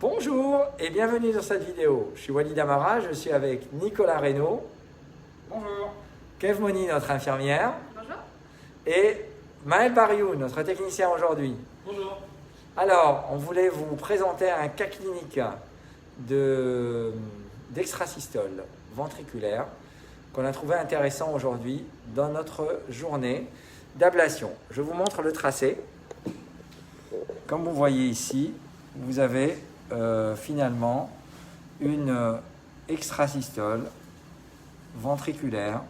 Bonjour et bienvenue dans cette vidéo. Je suis Walid Amara, je suis avec Nicolas Reynaud. Bonjour. Kev Moni, notre infirmière. Bonjour. Et Maël Bariou, notre technicien aujourd'hui. Bonjour. Alors, on voulait vous présenter un cas clinique d'extrasystole ventriculaire qu'on a trouvé intéressant aujourd'hui dans notre journée d'ablation. Je vous montre le tracé. Comme vous voyez ici, vous avez finalement une extrasystole ventriculaire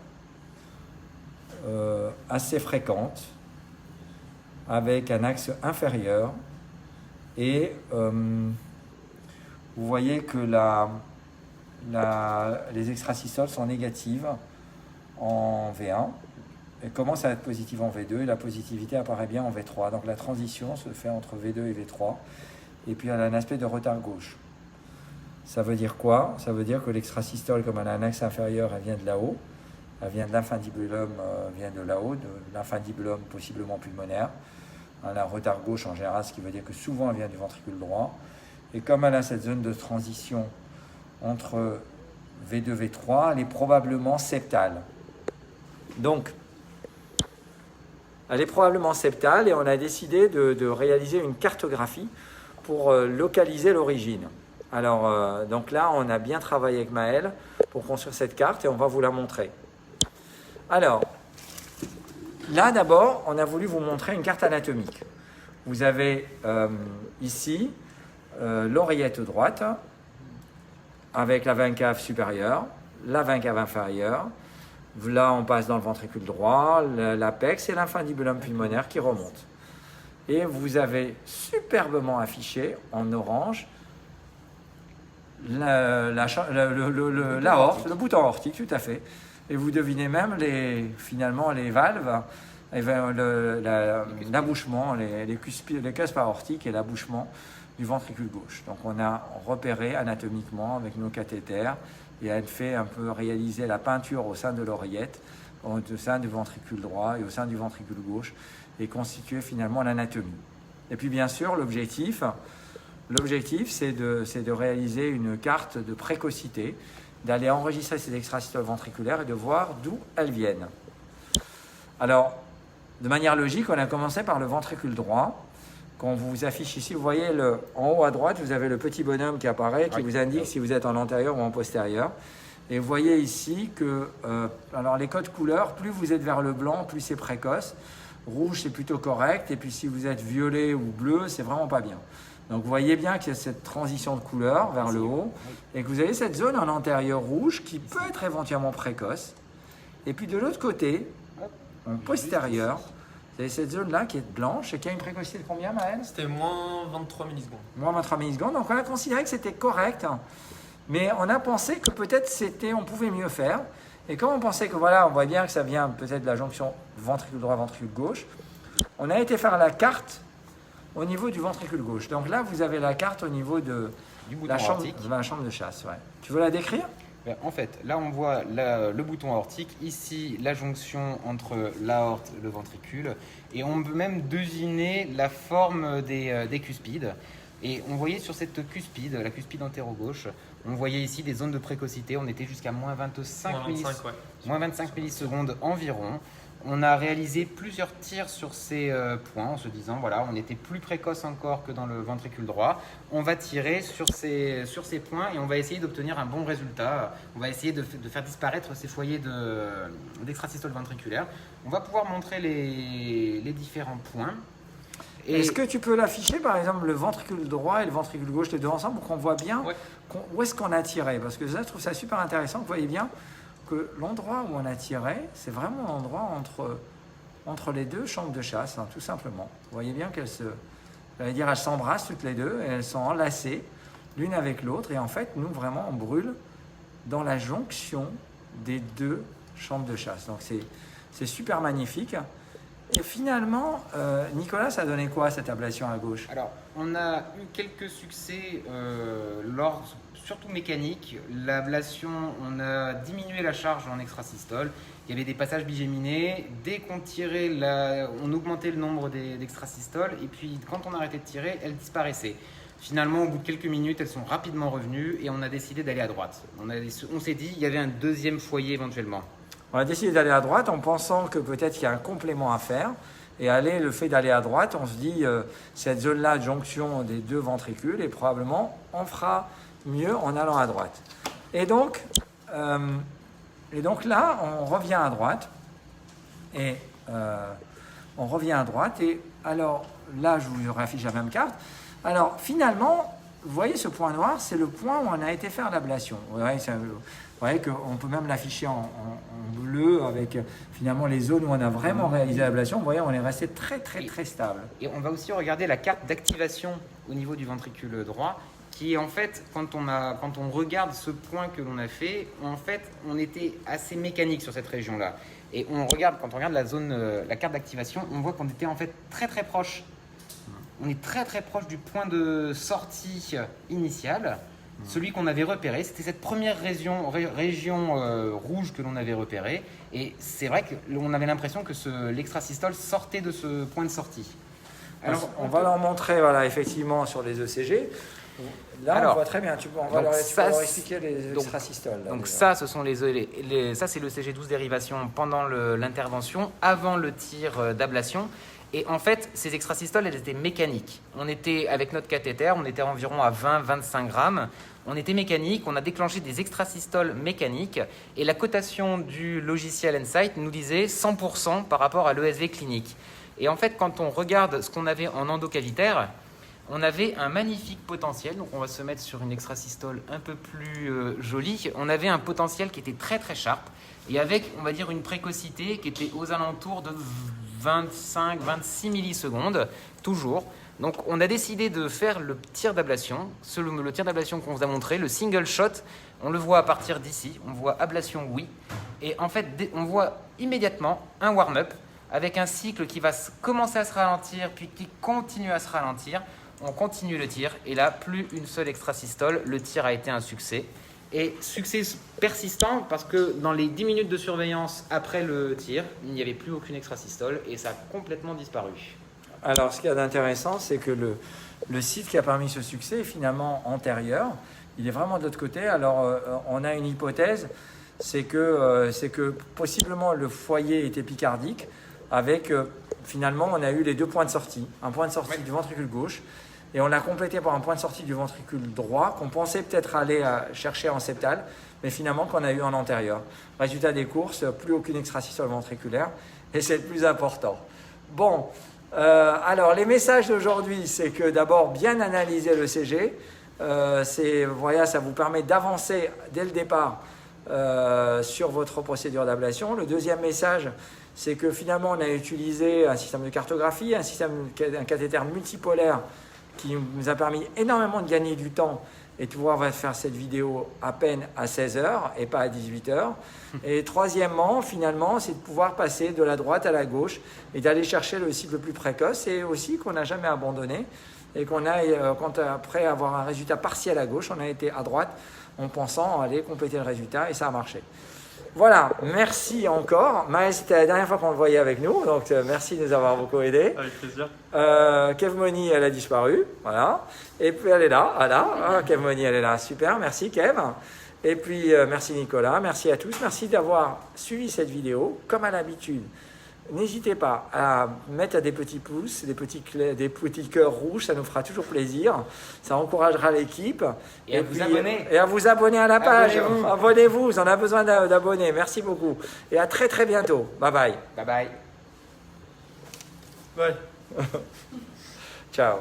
assez fréquente avec un axe inférieur et vous voyez que les extrasystoles sont négatives en V1 et commencent à être positives en V2 et la positivité apparaît bien en V3. Donc la transition se fait entre V2 et V3 et puis elle a un aspect de retard gauche. Ça veut dire quoi? Ça veut dire que l'extrasystole, comme elle a un axe inférieur, elle vient de là-haut. Elle vient de l'infundibulum, vient de là-haut, de l'infundibulum possiblement pulmonaire. Elle a un retard gauche en général, ce qui veut dire que souvent elle vient du ventricule droit. Et comme elle a cette zone de transition entre V2 et V3, elle est probablement septale. Donc, elle est probablement septale et on a décidé de réaliser une cartographie pour localiser l'origine. Alors, donc là, on a bien travaillé avec Maël pour construire cette carte et on va vous la montrer. Alors, là d'abord, on a voulu vous montrer une carte anatomique. Vous avez ici l'oreillette droite avec la veine cave supérieure, la veine cave inférieure. Là, on passe dans le ventricule droit, l'apex et l'infundibulum pulmonaire qui remonte. Et vous avez superbement affiché en orange l'aorte, le bouton aortique, tout à fait. Et vous devinez même finalement les valves, l'abouchement, les cuspes aortiques et l'abouchement du ventricule gauche. Donc on a repéré anatomiquement avec nos cathéters et elle fait un peu réaliser la peinture au sein de l'oreillette, au sein du ventricule droit et au sein du ventricule gauche et constituer finalement l'anatomie. Et puis bien sûr l'objectif c'est de réaliser une carte de précocité, d'aller enregistrer ces extrasystoles ventriculaires et de voir d'où elles viennent. Alors, de manière logique, on a commencé par le ventricule droit. Quand vous affiche ici, vous voyez en haut à droite, vous avez le petit bonhomme qui apparaît, qui vous indique si vous êtes en antérieur ou en postérieur. Et vous voyez ici que, alors les codes couleurs, plus vous êtes vers le blanc, plus c'est précoce. Rouge, c'est plutôt correct. Et puis si vous êtes violet ou bleu, c'est vraiment pas bien. Donc vous voyez bien qu'il y a cette transition de couleur vers le haut et que vous avez cette zone en antérieur rouge qui peut être éventuellement précoce. Et puis de l'autre côté, en postérieur, vous avez cette zone-là qui est blanche et qui a une précocité de combien, Maël? C'était moins 23 millisecondes. Moins 23 millisecondes. Donc on a considéré que c'était correct, mais on a pensé que peut-être on pouvait mieux faire. Et comme on pensait que voilà, on voit bien que ça vient peut-être de la jonction ventricule droit, ventricule gauche, on a été faire la carte au niveau du ventricule gauche. Donc là, vous avez la carte au niveau de la chambre de chasse. Ouais. Tu veux la décrire? En fait, là on voit le bouton aortique, ici la jonction entre l'aorte et le ventricule, et on peut même deviner la forme des cuspides. Et on voyait sur cette cuspide, la cuspide antéro-gauche, on voyait ici des zones de précocité, on était jusqu'à moins 25 millisecondes environ. On a réalisé plusieurs tirs sur ces points en se disant, voilà, on était plus précoce encore que dans le ventricule droit. On va tirer sur ces points et on va essayer d'obtenir un bon résultat. On va essayer de faire disparaître ces foyers d'extrasystole ventriculaire. On va pouvoir montrer les différents points. Est-ce que tu peux l'afficher, par exemple, le ventricule droit et le ventricule gauche, les deux ensemble, pour qu'on voit bien où est-ce qu'on a tiré? Parce que ça, je trouve ça super intéressant. Vous voyez bien que l'endroit où on a tiré, c'est vraiment l'endroit entre les deux chambres de chasse, tout simplement. Vous voyez bien qu'elles s'embrassent toutes les deux et elles sont enlacées l'une avec l'autre. Et en fait, nous, vraiment, on brûle dans la jonction des deux chambres de chasse. Donc, c'est super magnifique. Et finalement, Nicolas, ça a donné quoi cette ablation à gauche? Alors, on a eu quelques succès surtout mécanique. L'ablation, on a diminué la charge en extrasystole. Il y avait des passages bigéminés. Dès qu'on tirait, on augmentait le nombre d'extrasystoles. Et puis, quand on arrêtait de tirer, elles disparaissaient. Finalement, au bout de quelques minutes, elles sont rapidement revenues et on a décidé d'aller à droite. On s'est dit il y avait un deuxième foyer éventuellement. On a décidé d'aller à droite en pensant que peut-être qu'il y a un complément à faire. Et le fait d'aller à droite, on se dit cette zone-là de jonction des deux ventricules et probablement on fera mieux en allant à droite. Et donc là, on revient à droite. Et alors là, je vous réaffiche la même carte. Alors finalement, vous voyez ce point noir, c'est le point où on a été faire l'ablation. Vous voyez qu'on peut même l'afficher en bleu avec finalement les zones où on a vraiment réalisé l'ablation. Vous voyez, on est resté très stable. Et on va aussi regarder la carte d'activation au niveau du ventricule droit, qui est en fait, quand on regarde ce point que l'on a fait, en fait, on était assez mécanique sur cette région-là. Et quand on regarde la carte d'activation, on voit qu'on était en fait très proche. On est très proche du point de sortie initial. Celui qu'on avait repéré, c'était cette première région rouge que l'on avait repérée. Et c'est vrai qu'on avait l'impression que l'extrasystole sortait de ce point de sortie. Alors, on va leur montrer, voilà, effectivement, sur les ECG. Là, on voit très bien. Tu peux leur expliquer les extrasystoles. Donc ça, ce sont ça, c'est le CG12 dérivation pendant l'intervention, avant le tir d'ablation. Et en fait, ces extrasystoles, elles étaient mécaniques. On était, avec notre cathéter, on était environ à 20-25 grammes. On était mécanique, on a déclenché des extrasystoles mécaniques. Et la cotation du logiciel Ensight nous disait 100% par rapport à l'ESV clinique. Et en fait, quand on regarde ce qu'on avait en endocavitaire, on avait un magnifique potentiel. Donc, on va se mettre sur une extrasystole un peu plus jolie. On avait un potentiel qui était très sharp. Et avec, on va dire, une précocité qui était aux alentours de 25-26 millisecondes, toujours. Donc, on a décidé de faire le tir d'ablation. Le tir d'ablation qu'on vous a montré, le single shot, on le voit à partir d'ici. On voit ablation oui. Et en fait, on voit immédiatement un warm-up avec un cycle qui va commencer à se ralentir, puis qui continue à se ralentir. On continue le tir. Et là, plus une seule extrasystole. Le tir a été un succès. Et succès persistant parce que dans les 10 minutes de surveillance après le tir, il n'y avait plus aucune extrasystole et ça a complètement disparu. Alors, ce qu'il y a d'intéressant, c'est que le site qui a permis ce succès est finalement antérieur. Il est vraiment de l'autre côté. Alors, on a une hypothèse, c'est que possiblement le foyer était picardique avec, finalement, on a eu les deux points de sortie. Un point de sortie du ventricule gauche et on l'a complété par un point de sortie du ventricule droit qu'on pensait peut-être aller chercher en septal, mais finalement qu'on a eu en antérieur. Résultat des courses, plus aucune extrasystole ventriculaire et c'est le plus important. Bon, alors les messages d'aujourd'hui, c'est que d'abord bien analyser le CG. Voilà, ça vous permet d'avancer dès le départ sur votre procédure d'ablation. Le deuxième message, c'est que finalement on a utilisé un système de cartographie, un cathéter multipolaire qui nous a permis énormément de gagner du temps et de pouvoir faire cette vidéo à peine à 16h et pas à 18h. Et troisièmement, finalement, c'est de pouvoir passer de la droite à la gauche et d'aller chercher le cycle le plus précoce et aussi qu'on n'a jamais abandonné et après avoir un résultat partiel à gauche, on a été à droite en pensant aller compléter le résultat et ça a marché. Voilà, merci encore. Maël, c'était la dernière fois qu'on le voyait avec nous, donc merci de nous avoir beaucoup aidés. Avec plaisir. Kev Moni, elle a disparu, voilà. Et puis elle est là, voilà. Kev Moni, elle est là, super, merci Kev. Et puis merci Nicolas, merci à tous, merci d'avoir suivi cette vidéo. Comme à l'habitude, n'hésitez pas à mettre des petits pouces, des petits cœurs rouges, ça nous fera toujours plaisir. Ça encouragera l'équipe. Et à vous abonner. Et à vous abonner à la page. Abonnez-vous. On a besoin d'abonnés. Merci beaucoup. Et à très bientôt. Bye bye. Bye bye. Bye. Ciao.